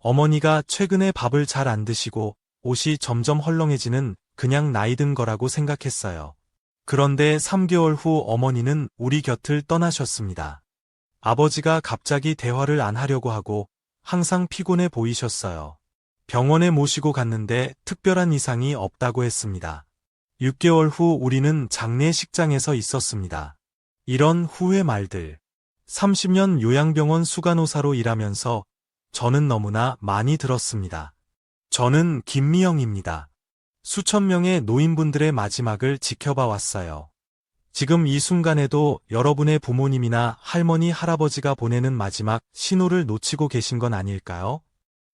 어머니가 최근에 밥을 잘 안 드시고 옷이 점점 헐렁해지는 그냥 나이 든 거라고 생각했어요. 그런데 3개월 후 어머니는 우리 곁을 떠나셨습니다. 아버지가 갑자기 대화를 안 하려고 하고 항상 피곤해 보이셨어요. 병원에 모시고 갔는데 특별한 이상이 없다고 했습니다. 6개월 후 우리는 장례식장에서 있었습니다. 이런 후회 말들. 30년 요양병원 수간호사로 일하면서 저는 너무나 많이 들었습니다. 저는 김미영입니다. 수천 명의 노인분들의 마지막을 지켜봐 왔어요. 지금 이 순간에도 여러분의 부모님이나 할머니, 할아버지가 보내는 마지막 신호를 놓치고 계신 건 아닐까요?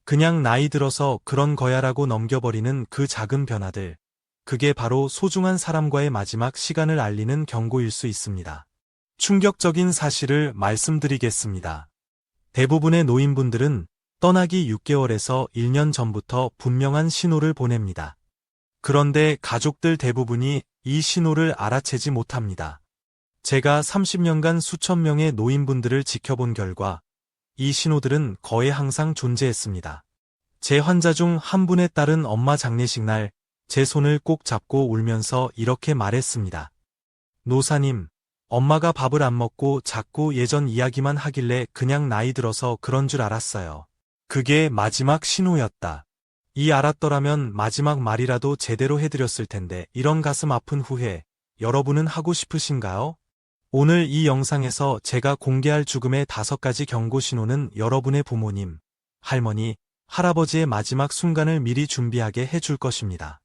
그냥 나이 들어서 그런 거야라고 넘겨버리는 그 작은 변화들. 그게 바로 소중한 사람과의 마지막 시간을 알리는 경고일 수 있습니다. 충격적인 사실을 말씀드리겠습니다. 대부분의 노인분들은 떠나기 6개월에서 1년 전부터 분명한 신호를 보냅니다. 그런데 가족들 대부분이 이 신호를 알아채지 못합니다. 제가 30년간 수천 명의 노인분들을 지켜본 결과 이 신호들은 거의 항상 존재했습니다. 제 환자 중 한 분의 딸은 엄마 장례식 날 제 손을 꼭 잡고 울면서 이렇게 말했습니다. 노사님, 엄마가 밥을 안 먹고 자꾸 예전 이야기만 하길래 그냥 나이 들어서 그런 줄 알았어요. 그게 마지막 신호였다. 이 알았더라면 마지막 말이라도 제대로 해드렸을 텐데 이런 가슴 아픈 후회, 여러분은 하고 싶으신가요? 오늘 이 영상에서 제가 공개할 죽음의 5가지 경고 신호는 여러분의 부모님, 할머니, 할아버지의 마지막 순간을 미리 준비하게 해줄 것입니다.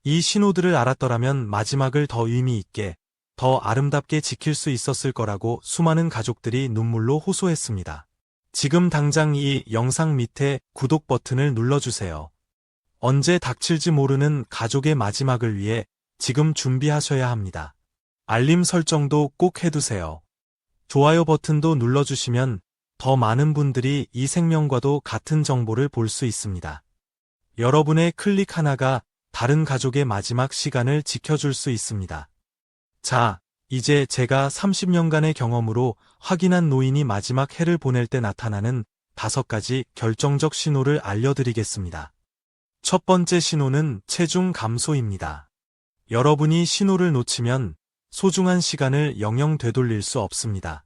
이 신호들을 알았더라면 마지막을 더 의미 있게, 더 아름답게 지킬 수 있었을 거라고 수많은 가족들이 눈물로 호소했습니다. 지금 당장 이 영상 밑에 구독 버튼을 눌러주세요. 언제 닥칠지 모르는 가족의 마지막을 위해 지금 준비하셔야 합니다. 알림 설정도 꼭 해두세요. 좋아요 버튼도 눌러주시면 더 많은 분들이 이 생명과도 같은 정보를 볼 수 있습니다. 여러분의 클릭 하나가 다른 가족의 마지막 시간을 지켜줄 수 있습니다. 자, 이제 제가 30년간의 경험으로 확인한 노인이 마지막 해를 보낼 때 나타나는 5가지 결정적 신호를 알려드리겠습니다. 첫 번째 신호는 체중 감소입니다. 여러분이 신호를 놓치면 소중한 시간을 영영 되돌릴 수 없습니다.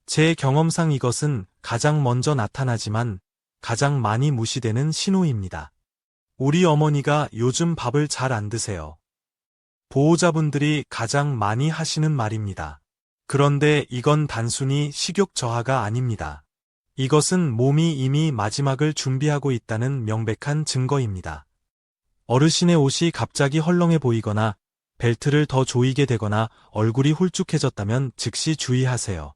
제 경험상 이것은 가장 먼저 나타나지만 가장 많이 무시되는 신호입니다. 우리 어머니가 요즘 밥을 잘 안 드세요. 보호자분들이 가장 많이 하시는 말입니다. 그런데 이건 단순히 식욕 저하가 아닙니다. 이것은 몸이 이미 마지막을 준비하고 있다는 명백한 증거입니다. 어르신의 옷이 갑자기 헐렁해 보이거나 벨트를 더 조이게 되거나 얼굴이 홀쭉해졌다면 즉시 주의하세요.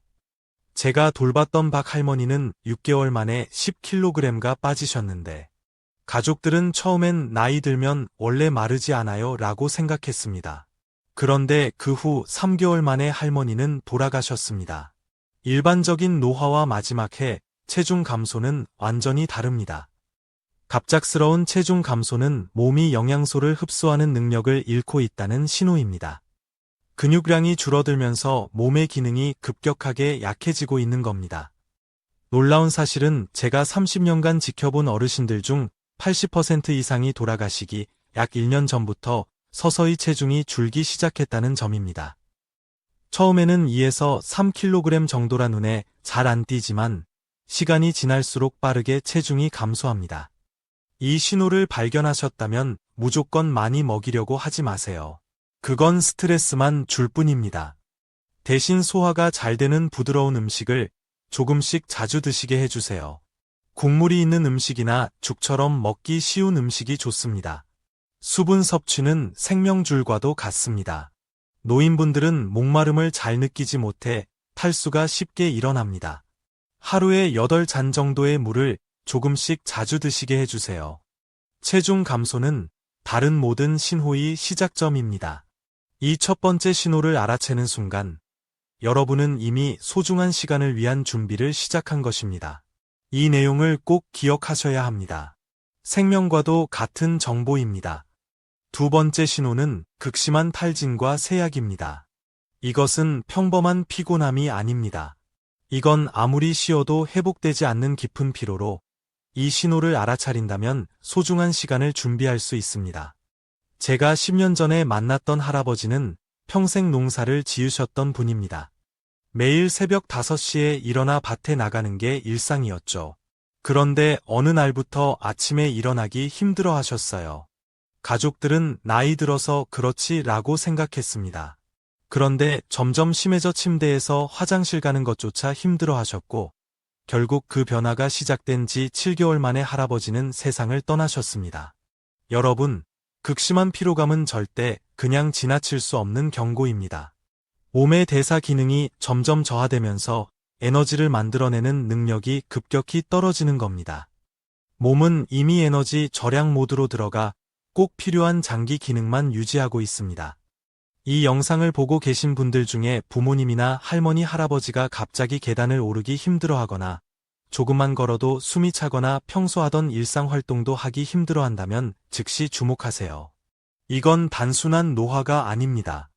제가 돌봤던 박 할머니는 6개월 만에 10kg가 빠지셨는데 가족들은 처음엔 나이 들면 원래 마르지 않아요 라고 생각했습니다. 그런데 그 후 3개월 만에 할머니는 돌아가셨습니다. 일반적인 노화와 마지막 해 체중 감소는 완전히 다릅니다. 갑작스러운 체중 감소는 몸이 영양소를 흡수하는 능력을 잃고 있다는 신호입니다. 근육량이 줄어들면서 몸의 기능이 급격하게 약해지고 있는 겁니다. 놀라운 사실은 제가 30년간 지켜본 어르신들 중 80% 이상이 돌아가시기 약 1년 전부터 서서히 체중이 줄기 시작했다는 점입니다. 처음에는 2에서 3kg 정도라 눈에 잘 안 띄지만 시간이 지날수록 빠르게 체중이 감소합니다. 이 신호를 발견하셨다면 무조건 많이 먹이려고 하지 마세요. 그건 스트레스만 줄 뿐입니다. 대신 소화가 잘 되는 부드러운 음식을 조금씩 자주 드시게 해주세요. 국물이 있는 음식이나 죽처럼 먹기 쉬운 음식이 좋습니다. 수분 섭취는 생명줄과도 같습니다. 노인분들은 목마름을 잘 느끼지 못해 탈수가 쉽게 일어납니다. 하루에 8잔 정도의 물을 조금씩 자주 드시게 해주세요. 체중 감소는 다른 모든 신호의 시작점입니다. 이 첫 번째 신호를 알아채는 순간 여러분은 이미 소중한 시간을 위한 준비를 시작한 것입니다. 이 내용을 꼭 기억하셔야 합니다. 생명과도 같은 정보입니다. 두 번째 신호는 극심한 탈진과 세약입니다. 이것은 평범한 피곤함이 아닙니다. 이건 아무리 쉬어도 회복되지 않는 깊은 피로로 이 신호를 알아차린다면 소중한 시간을 준비할 수 있습니다. 제가 10년 전에 만났던 할아버지는 평생 농사를 지으셨던 분입니다. 매일 새벽 5시에 일어나 밭에 나가는 게 일상이었죠. 그런데 어느 날부터 아침에 일어나기 힘들어 하셨어요. 가족들은 나이 들어서 그렇지 라고 생각했습니다. 그런데 점점 심해져 침대에서 화장실 가는 것조차 힘들어 하셨고, 결국 그 변화가 시작된 지 7개월 만에 할아버지는 세상을 떠나셨습니다. 여러분, 극심한 피로감은 절대 그냥 지나칠 수 없는 경고입니다. 몸의 대사 기능이 점점 저하되면서 에너지를 만들어내는 능력이 급격히 떨어지는 겁니다. 몸은 이미 에너지 절약 모드로 들어가 꼭 필요한 장기 기능만 유지하고 있습니다. 이 영상을 보고 계신 분들 중에 부모님이나 할머니, 할아버지가 갑자기 계단을 오르기 힘들어하거나 조금만 걸어도 숨이 차거나 평소 하던 일상 활동도 하기 힘들어한다면 즉시 주목하세요. 이건 단순한 노화가 아닙니다.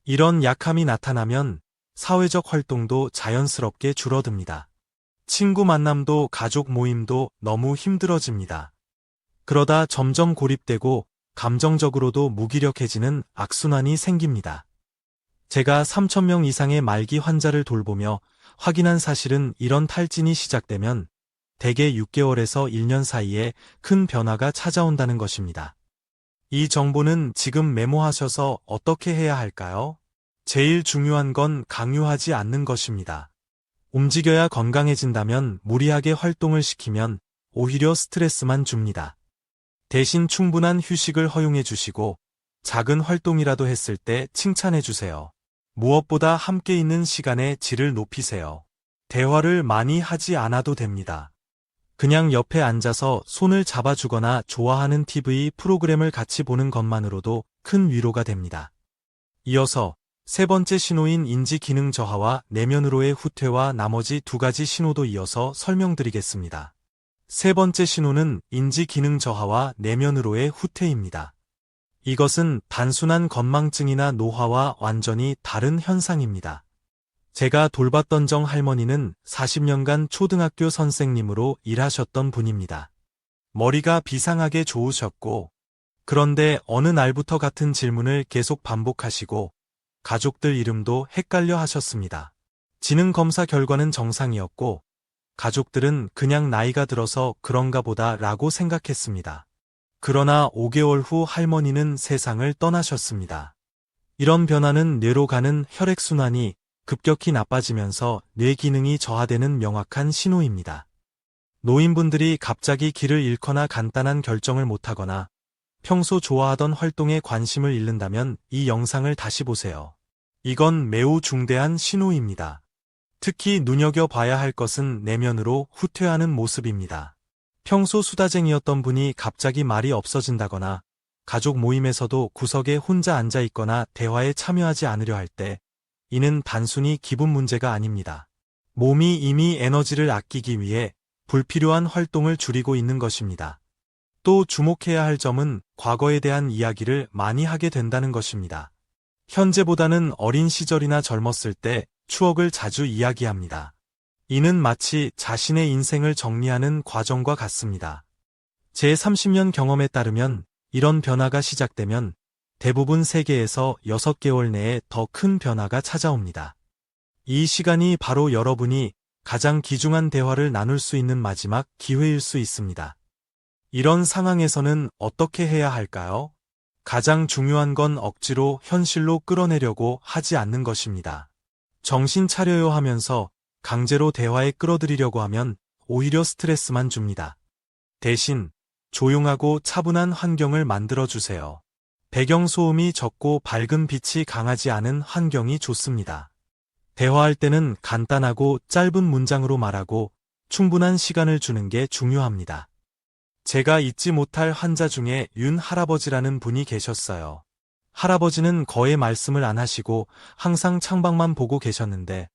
이런 약함이 나타나면 사회적 활동도 자연스럽게 줄어듭니다. 친구 만남도 가족 모임도 너무 힘들어집니다. 그러다 점점 고립되고 감정적으로도 무기력해지는 악순환이 생깁니다. 제가 3,000명 이상의 말기 환자를 돌보며 확인한 사실은 이런 탈진이 시작되면 대개 6개월에서 1년 사이에 큰 변화가 찾아온다는 것입니다. 이 정보는 지금 메모하셔서 어떻게 해야 할까요? 제일 중요한 건 강요하지 않는 것입니다. 움직여야 건강해진다면 무리하게 활동을 시키면 오히려 스트레스만 줍니다. 대신 충분한 휴식을 허용해 주시고 작은 활동이라도 했을 때 칭찬해 주세요. 무엇보다 함께 있는 시간의 질을 높이세요. 대화를 많이 하지 않아도 됩니다. 그냥 옆에 앉아서 손을 잡아주거나 좋아하는 TV 프로그램을 같이 보는 것만으로도 큰 위로가 됩니다. 이어서 세 번째 신호인 인지 기능 저하와 내면으로의 후퇴와 나머지 두 가지 신호도 이어서 설명드리겠습니다. 세 번째 신호는 인지 기능 저하와 내면으로의 후퇴입니다. 이것은 단순한 건망증이나 노화와 완전히 다른 현상입니다. 제가 돌봤던 정 할머니는 40년간 초등학교 선생님으로 일하셨던 분입니다. 머리가 비상하게 좋으셨고, 그런데 어느 날부터 같은 질문을 계속 반복하시고, 가족들 이름도 헷갈려 하셨습니다. 지능 검사 결과는 정상이었고, 가족들은 그냥 나이가 들어서 그런가 보다 라고 생각했습니다. 그러나 5개월 후 할머니는 세상을 떠나셨습니다. 이런 변화는 뇌로 가는 혈액순환이 급격히 나빠지면서 뇌 기능이 저하되는 명확한 신호입니다. 노인분들이 갑자기 길을 잃거나 간단한 결정을 못하거나 평소 좋아하던 활동에 관심을 잃는다면 이 영상을 다시 보세요. 이건 매우 중대한 신호입니다. 특히 눈여겨봐야 할 것은 내면으로 후퇴하는 모습입니다. 평소 수다쟁이였던 분이 갑자기 말이 없어진다거나 가족 모임에서도 구석에 혼자 앉아 있거나 대화에 참여하지 않으려 할 때 이는 단순히 기분 문제가 아닙니다. 몸이 이미 에너지를 아끼기 위해 불필요한 활동을 줄이고 있는 것입니다. 또 주목해야 할 점은 과거에 대한 이야기를 많이 하게 된다는 것입니다. 현재보다는 어린 시절이나 젊었을 때 추억을 자주 이야기합니다. 이는 마치 자신의 인생을 정리하는 과정과 같습니다. 제 30년 경험에 따르면 이런 변화가 시작되면 대부분 세계에서 6개월 내에 더 큰 변화가 찾아옵니다. 이 시간이 바로 여러분이 가장 귀중한 대화를 나눌 수 있는 마지막 기회일 수 있습니다. 이런 상황에서는 어떻게 해야 할까요? 가장 중요한 건 억지로 현실로 끌어내려고 하지 않는 것입니다. 정신 차려요 하면서 강제로 대화에 끌어들이려고 하면 오히려 스트레스만 줍니다. 대신 조용하고 차분한 환경을 만들어주세요. 배경소음이 적고 밝은 빛이 강하지 않은 환경이 좋습니다. 대화할 때는 간단하고 짧은 문장으로 말하고 충분한 시간을 주는 게 중요합니다. 제가 잊지 못할 환자 중에 윤 할아버지라는 분이 계셨어요. 할아버지는 거의 말씀을 안 하시고 항상 창밖만 보고 계셨는데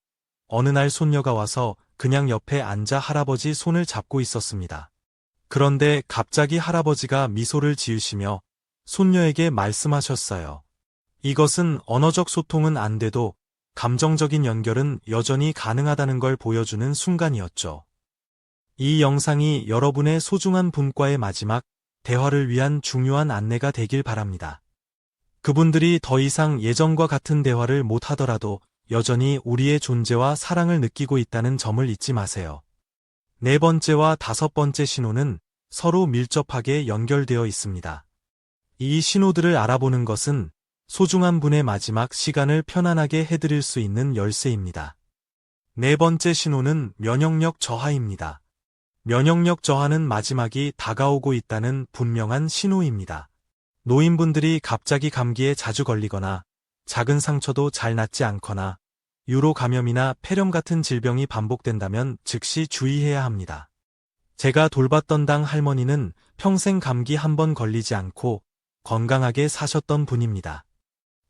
어느 날 손녀가 와서 그냥 옆에 앉아 할아버지 손을 잡고 있었습니다. 그런데 갑자기 할아버지가 미소를 지으시며 손녀에게 말씀하셨어요. 이것은 언어적 소통은 안 돼도 감정적인 연결은 여전히 가능하다는 걸 보여주는 순간이었죠. 이 영상이 여러분의 소중한 분과의 마지막 대화를 위한 중요한 안내가 되길 바랍니다. 그분들이 더 이상 예전과 같은 대화를 못 하더라도 여전히 우리의 존재와 사랑을 느끼고 있다는 점을 잊지 마세요. 네 번째와 다섯 번째 신호는 서로 밀접하게 연결되어 있습니다. 이 신호들을 알아보는 것은 소중한 분의 마지막 시간을 편안하게 해드릴 수 있는 열쇠입니다. 네 번째 신호는 면역력 저하입니다. 면역력 저하는 마지막이 다가오고 있다는 분명한 신호입니다. 노인분들이 갑자기 감기에 자주 걸리거나 작은 상처도 잘 낫지 않거나 유로 감염이나 폐렴 같은 질병이 반복된다면 즉시 주의해야 합니다. 제가 돌봤던 당 할머니는 평생 감기 한 번 걸리지 않고 건강하게 사셨던 분입니다.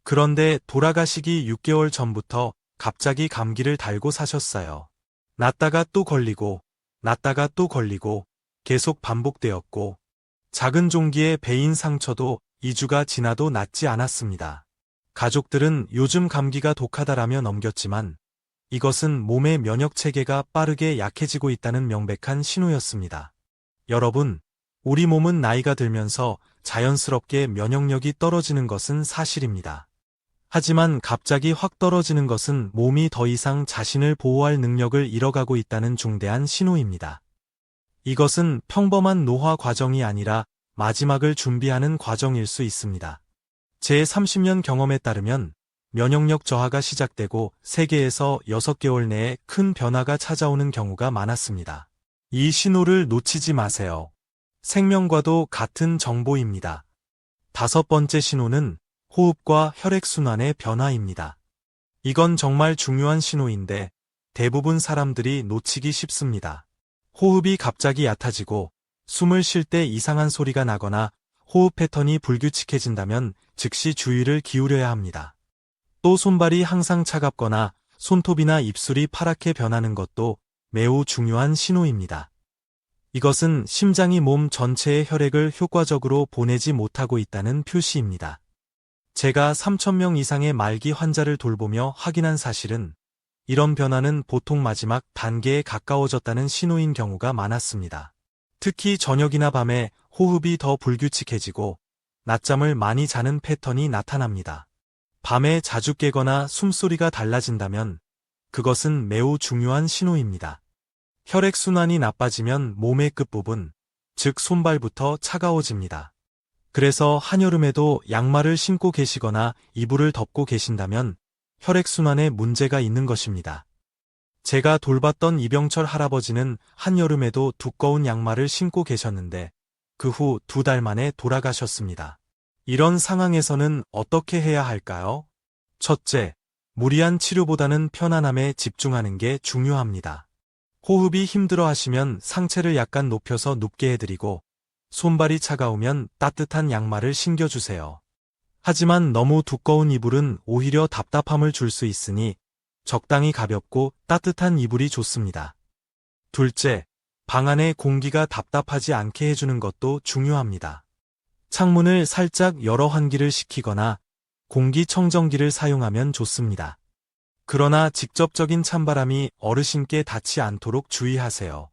그런데 돌아가시기 6개월 전부터 갑자기 감기를 달고 사셨어요. 낫다가 또 걸리고 낫다가 또 걸리고 계속 반복되었고 작은 종기의 배인 상처도 2주가 지나도 낫지 않았습니다. 가족들은 요즘 감기가 독하다라며 넘겼지만 이것은 몸의 면역 체계가 빠르게 약해지고 있다는 명백한 신호였습니다. 여러분, 우리 몸은 나이가 들면서 자연스럽게 면역력이 떨어지는 것은 사실입니다. 하지만 갑자기 확 떨어지는 것은 몸이 더 이상 자신을 보호할 능력을 잃어가고 있다는 중대한 신호입니다. 이것은 평범한 노화 과정이 아니라 마지막을 준비하는 과정일 수 있습니다. 제 30년 경험에 따르면 면역력 저하가 시작되고 3개에서 6개월 내에 큰 변화가 찾아오는 경우가 많았습니다. 이 신호를 놓치지 마세요. 생명과도 같은 정보입니다. 다섯 번째 신호는 호흡과 혈액순환의 변화입니다. 이건 정말 중요한 신호인데 대부분 사람들이 놓치기 쉽습니다. 호흡이 갑자기 얕아지고 숨을 쉴 때 이상한 소리가 나거나 호흡 패턴이 불규칙해진다면 즉시 주의를 기울여야 합니다. 또 손발이 항상 차갑거나 손톱이나 입술이 파랗게 변하는 것도 매우 중요한 신호입니다. 이것은 심장이 몸 전체의 혈액을 효과적으로 보내지 못하고 있다는 표시입니다. 제가 3,000명 이상의 말기 환자를 돌보며 확인한 사실은 이런 변화는 보통 마지막 단계에 가까워졌다는 신호인 경우가 많았습니다. 특히 저녁이나 밤에 호흡이 더 불규칙해지고 낮잠을 많이 자는 패턴이 나타납니다. 밤에 자주 깨거나 숨소리가 달라진다면 그것은 매우 중요한 신호입니다. 혈액순환이 나빠지면 몸의 끝부분, 즉 손발부터 차가워집니다. 그래서 한여름에도 양말을 신고 계시거나 이불을 덮고 계신다면 혈액순환에 문제가 있는 것입니다. 제가 돌봤던 이병철 할아버지는 한여름에도 두꺼운 양말을 신고 계셨는데 그 후 2달 만에 돌아가셨습니다. 이런 상황에서는 어떻게 해야 할까요? 첫째, 무리한 치료보다는 편안함에 집중하는 게 중요합니다. 호흡이 힘들어 하시면 상체를 약간 높여서 눕게 해드리고 손발이 차가우면 따뜻한 양말을 신겨주세요. 하지만 너무 두꺼운 이불은 오히려 답답함을 줄 수 있으니 적당히 가볍고 따뜻한 이불이 좋습니다. 둘째, 방 안에 공기가 답답하지 않게 해주는 것도 중요합니다. 창문을 살짝 열어 환기를 시키거나 공기청정기를 사용하면 좋습니다. 그러나 직접적인 찬바람이 어르신께 닿지 않도록 주의하세요.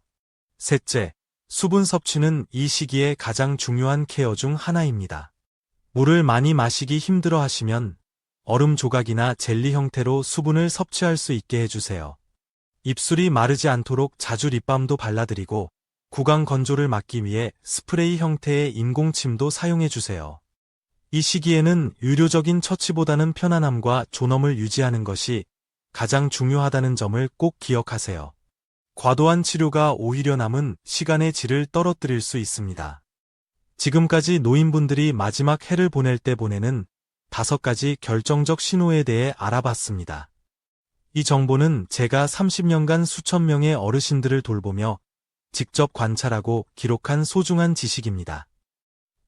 셋째, 수분 섭취는 이 시기에 가장 중요한 케어 중 하나입니다. 물을 많이 마시기 힘들어 하시면 얼음 조각이나 젤리 형태로 수분을 섭취할 수 있게 해주세요. 입술이 마르지 않도록 자주 립밤도 발라드리고 구강 건조를 막기 위해 스프레이 형태의 인공침도 사용해주세요. 이 시기에는 의료적인 처치보다는 편안함과 존엄을 유지하는 것이 가장 중요하다는 점을 꼭 기억하세요. 과도한 치료가 오히려 남은 시간의 질을 떨어뜨릴 수 있습니다. 지금까지 노인분들이 마지막 해를 보낼 때 보내는 5가지 결정적 신호에 대해 알아봤습니다. 이 정보는 제가 30년간 수천 명의 어르신들을 돌보며 직접 관찰하고 기록한 소중한 지식입니다.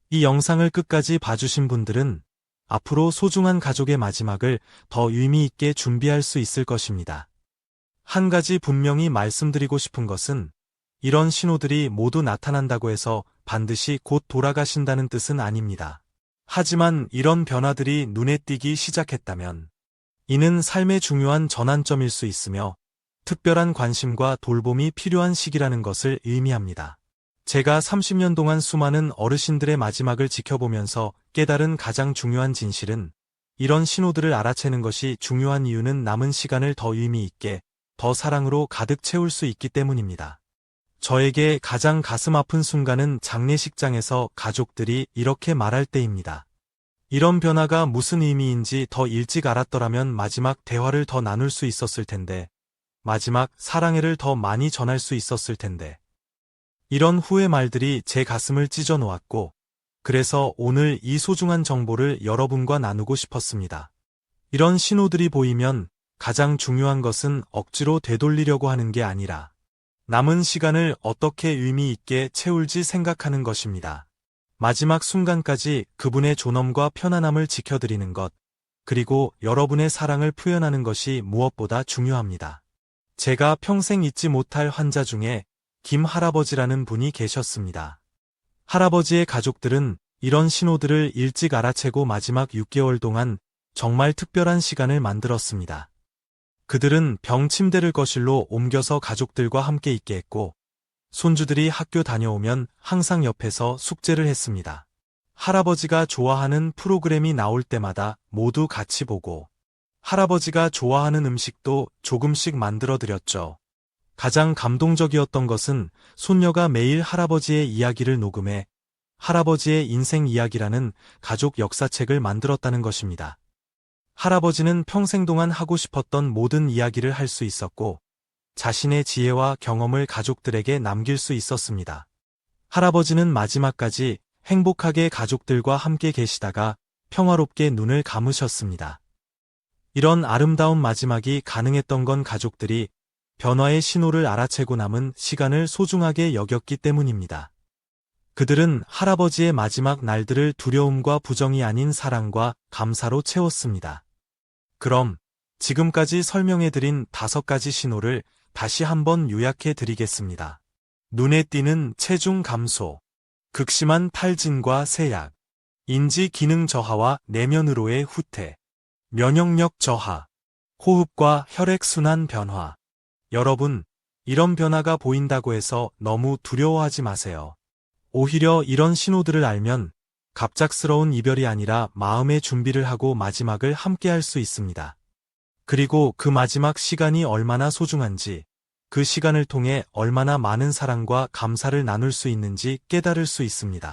이 영상을 끝까지 봐주신 분들은 앞으로 소중한 가족의 마지막을 더 의미 있게 준비할 수 있을 것입니다. 한 가지 분명히 말씀드리고 싶은 것은 이런 신호들이 모두 나타난다고 해서 반드시 곧 돌아가신다는 뜻은 아닙니다. 하지만 이런 변화들이 눈에 띄기 시작했다면 이는 삶의 중요한 전환점일 수 있으며 특별한 관심과 돌봄이 필요한 시기라는 것을 의미합니다. 제가 30년 동안 수많은 어르신들의 마지막을 지켜보면서 깨달은 가장 중요한 진실은 이런 신호들을 알아채는 것이 중요한 이유는 남은 시간을 더 의미 있게, 더 사랑으로 가득 채울 수 있기 때문입니다. 저에게 가장 가슴 아픈 순간은 장례식장에서 가족들이 이렇게 말할 때입니다. 이런 변화가 무슨 의미인지 더 일찍 알았더라면 마지막 대화를 더 나눌 수 있었을 텐데, 마지막 사랑해를 더 많이 전할 수 있었을 텐데. 이런 후회 말들이 제 가슴을 찢어 놓았고, 그래서 오늘 이 소중한 정보를 여러분과 나누고 싶었습니다. 이런 신호들이 보이면 가장 중요한 것은 억지로 되돌리려고 하는 게 아니라 남은 시간을 어떻게 의미 있게 채울지 생각하는 것입니다. 마지막 순간까지 그분의 존엄과 편안함을 지켜드리는 것, 그리고 여러분의 사랑을 표현하는 것이 무엇보다 중요합니다. 제가 평생 잊지 못할 환자 중에 김 할아버지라는 분이 계셨습니다. 할아버지의 가족들은 이런 신호들을 일찍 알아채고 마지막 6개월 동안 정말 특별한 시간을 만들었습니다. 그들은 병 침대를 거실로 옮겨서 가족들과 함께 있게 했고, 손주들이 학교 다녀오면 항상 옆에서 숙제를 했습니다. 할아버지가 좋아하는 프로그램이 나올 때마다 모두 같이 보고, 할아버지가 좋아하는 음식도 조금씩 만들어 드렸죠. 가장 감동적이었던 것은 손녀가 매일 할아버지의 이야기를 녹음해 할아버지의 인생 이야기라는 가족 역사책을 만들었다는 것입니다. 할아버지는 평생 동안 하고 싶었던 모든 이야기를 할 수 있었고, 자신의 지혜와 경험을 가족들에게 남길 수 있었습니다. 할아버지는 마지막까지 행복하게 가족들과 함께 계시다가 평화롭게 눈을 감으셨습니다. 이런 아름다운 마지막이 가능했던 건 가족들이 변화의 신호를 알아채고 남은 시간을 소중하게 여겼기 때문입니다. 그들은 할아버지의 마지막 날들을 두려움과 부정이 아닌 사랑과 감사로 채웠습니다. 그럼 지금까지 설명해드린 5가지 신호를 다시 한번 요약해 드리겠습니다. 눈에 띄는 체중 감소, 극심한 탈진과 세약, 인지 기능 저하와 내면으로의 후퇴, 면역력 저하, 호흡과 혈액순환 변화. 여러분, 이런 변화가 보인다고 해서 너무 두려워하지 마세요. 오히려 이런 신호들을 알면 갑작스러운 이별이 아니라 마음의 준비를 하고 마지막을 함께 할 수 있습니다. 그리고 그 마지막 시간이 얼마나 소중한지, 그 시간을 통해 얼마나 많은 사랑과 감사를 나눌 수 있는지 깨달을 수 있습니다.